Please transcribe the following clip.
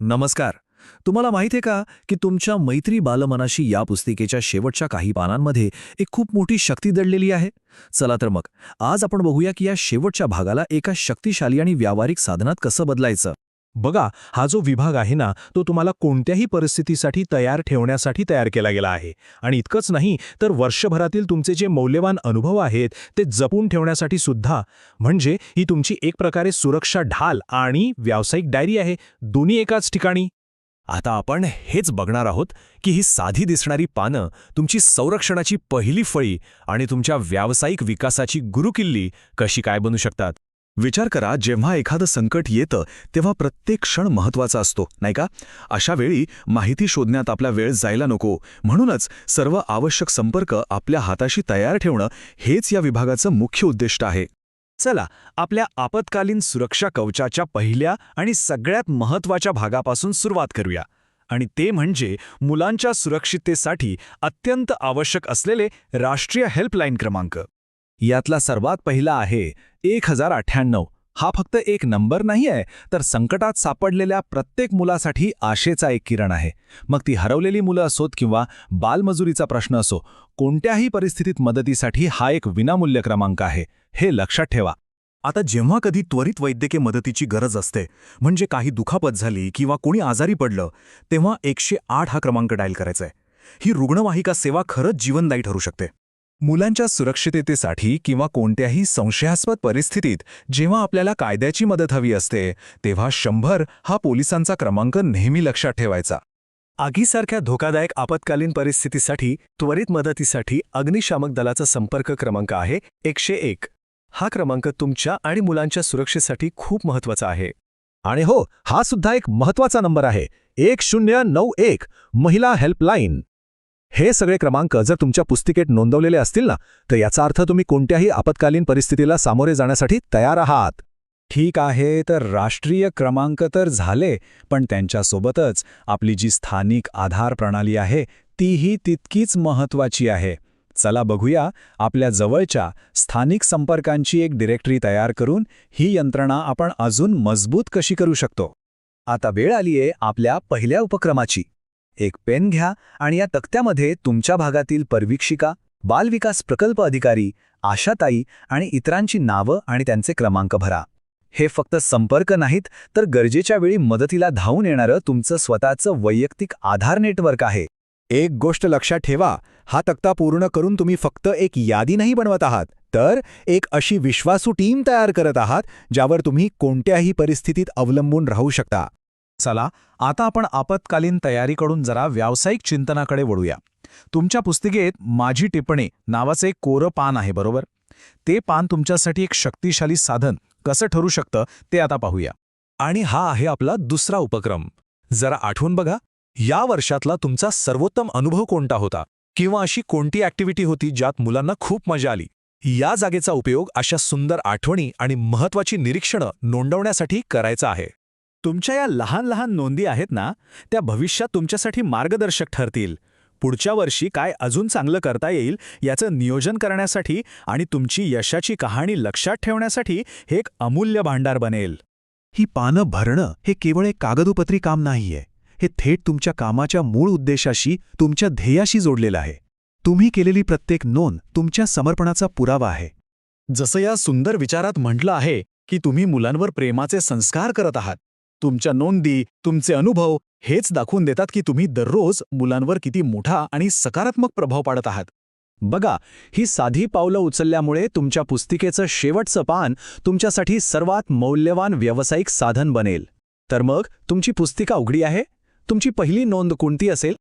नमस्कार. तुम्हाला माहिती आहे का की तुमच्या मैत्री बालमनाशी या पुस्तिकेच्या शेवटच्या काही पानांमध्ये एक खूप मोठी शक्ती दडलेली आहे. चला तर मग आज आपण बघूया की या शेवटच्या भागाला एका शक्तिशाली आणि व्यावहारिक साधनात कसं बदलायचं. बघा, हा जो विभाग आहे ना, तो तुम्हाला कोणत्याही परिस्थितीसाठी तयार ठेवण्यासाठी तयार केला गेला आहे. आणि इतकंच नाही तर वर्षभरातील तुमचे जे मौल्यवान अनुभव आहेत ते जपून ठेवण्यासाठी सुद्धा. म्हणजे ही तुमची एक प्रकारे सुरक्षा ढाल आणि व्यावसायिक डायरी आहे, दोन्ही एकाच ठिकाणी. आता आपण हेच बघणार आहोत की ही साधी दिसणारी पानं तुमची संरक्षणाची पहिली फळी आणि तुमच्या व्यावसायिक विकासाची गुरुकिल्ली कशी काय बनू शकतात. विचार करा, जेव्हा एखादं संकट येतं तेव्हा प्रत्येक क्षण महत्त्वाचा असतो, नाही का? अशा वेळी माहिती शोधण्यात आपला वेळ जायला नको. म्हणूनच सर्व आवश्यक संपर्क आपल्या हाताशी तयार ठेवणं हेच या विभागाचं मुख्य उद्दिष्ट आहे. चला, आपल्या आपत्कालीन सुरक्षा कवचाच्या पहिल्या आणि सगळ्यात महत्त्वाच्या भागापासून सुरुवात करूया. आणि ते म्हणजे मुलांच्या सुरक्षिततेसाठी अत्यंत आवश्यक असलेले राष्ट्रीय हेल्पलाईन क्रमांक. यातला सर्वात पहिला आहे 1098. हा फक्त एक नंबर नाही आहे, तर संकटात सापडलेल्या प्रत्येक मुलासाठी आशेचा एक किरण आहे. मग ती हरवलेली मुलं असोत किंवा बालमजुरीचा प्रश्न असो, कोणत्याही परिस्थितीत मदतीसाठी हा एक विनामूल्य क्रमांक आहे, हे लक्षात ठेवा. आता जेव्हा कधी त्वरित वैद्यकीय मदतीची गरज असते, म्हणजे काही दुखापत झाली किंवा कोणी आजारी पडलं, तेव्हा 108 हा क्रमांक डायल करायचा आहे. ही रुग्णवाहिका सेवा खरंच जीवनदायी ठरू शकते. मुलांच्या सुरक्षिततेसाठी किंवा कोणत्याही संशयास्पद परिस्थितीत जेव्हा आपल्याला कायद्याची मदत हवी असते, तेव्हा 100 हा पोलिसांचा क्रमांक नेहमी लक्षात ठेवायचा. आगीसारख्या धोकादायक आपत्कालीन परिस्थितीसाठी त्वरित मदतीसाठी अग्निशामक दलाचा संपर्क क्रमांक आहे 101. हा क्रमांक तुमच्या आणि मुलांच्या सुरक्षेसाठी खूप महत्त्वाचा आहे. आणि हो, हा सुद्धा एक महत्त्वाचा नंबर आहे, 1091 महिला हेल्पलाईन. हे सगळे क्रमांक जर तुमच्या पुस्तिकेत नोंदवलेले असतील ना, तर याचा अर्थ तुम्ही कोणत्याही आपत्कालीन परिस्थितीला सामोरे जाण्यासाठी तयार आहात. ठीक आहे, तर राष्ट्रीय क्रमांक तर झाले, पण त्यांच्यासोबतच आपली जी स्थानिक आधार प्रणाली आहे तीही तितकीच महत्त्वाची आहे. चला बघूया आपल्या जवळच्या स्थानिक संपर्कांची एक डिरेक्टरी तयार करून ही यंत्रणा आपण अजून मजबूत कशी करू शकतो. आता वेळ आलीये आपल्या पहिल्या उपक्रमाची. एक पेन घ्या आणि या तक्त्यामध्ये तुमच्या भागातील परिवीक्षिका, बालविकास प्रकल्प अधिकारी, आशाताई आणि इतरांची नावं आणि त्यांचे क्रमांक भरा. हे फक्त संपर्क नाहीत, तर गरजेच्या वेळी मदतीला धावून येणारं तुमचं स्वतःचं वैयक्तिक आधार नेटवर्क आहे. एक गोष्ट लक्षात ठेवा, हा तक्ता पूर्ण करून तुम्ही फक्त एक यादी नाही बनवत आहात, तर एक अशी विश्वासू टीम तयार करत आहात ज्यावर तुम्ही कोणत्याही परिस्थितीत अवलंबून राहू शकता. चला, आता आपण आपत्कालीन तयारीकडून जरा व्यावसायिक चिंतनाकडे वळूया. तुमच्या पुस्तिकेत माझी टिप्पणी नावाचं एक कोरं पान आहे, बरोबर? ते पान तुमच्यासाठी एक शक्तिशाली साधन कसं ठरू शकतं ते आता पाहूया. आणि हा आहे आपला दुसरा उपक्रम. जरा आठवून बघा, या वर्षातला तुमचा सर्वोत्तम अनुभव कोणता होता, किंवा अशी कोणती ॲक्टिव्हिटी होती ज्यात मुलांना खूप मजा आली. या जागेचा उपयोग अशा सुंदर आठवणी आणि महत्त्वाची निरीक्षणं नोंदवण्यासाठी करायचा आहे. तुमच्या या लहान लहान नोंदी आहेत ना, त्या भविष्यात तुमच्यासाठी मार्गदर्शक ठरतील. पुढच्या वर्षी काय अजून चांगलं करता येईल याचं नियोजन करण्यासाठी आणि तुमची यशाची कहाणी लक्षात ठेवण्यासाठी हे एक अमूल्य भांडार बनेल. ही पानं भरणं हे केवळ एक कागदोपत्री काम नाहीये. हे थेट तुमच्या कामाच्या मूळ उद्देशाशी, तुमच्या ध्येयाशी जोडलेलं आहे. तुम्ही केलेली प्रत्येक नोंद तुमच्या समर्पणाचा पुरावा आहे. जसं या सुंदर विचारात म्हटलं आहे की तुम्ही मुलांवर प्रेमाचे संस्कार करत आहात. तुमच्या नोंदी, तुमचे अनुभव हेच दाखवून देतात की तुम्ही दररोज मुलांवर किती मोठा आणि सकारात्मक प्रभाव पाडत आहात. बघा, ही साधी पावलं उचलल्यामुळे तुमच्या पुस्तिकेचं शेवटचं पान तुमच्यासाठी सर्वात मौल्यवान व्यावसायिक साधन बनेल. तर मग तुमची पुस्तिका उघडी आहे. तुमची पहिली नोंद कोणती असेल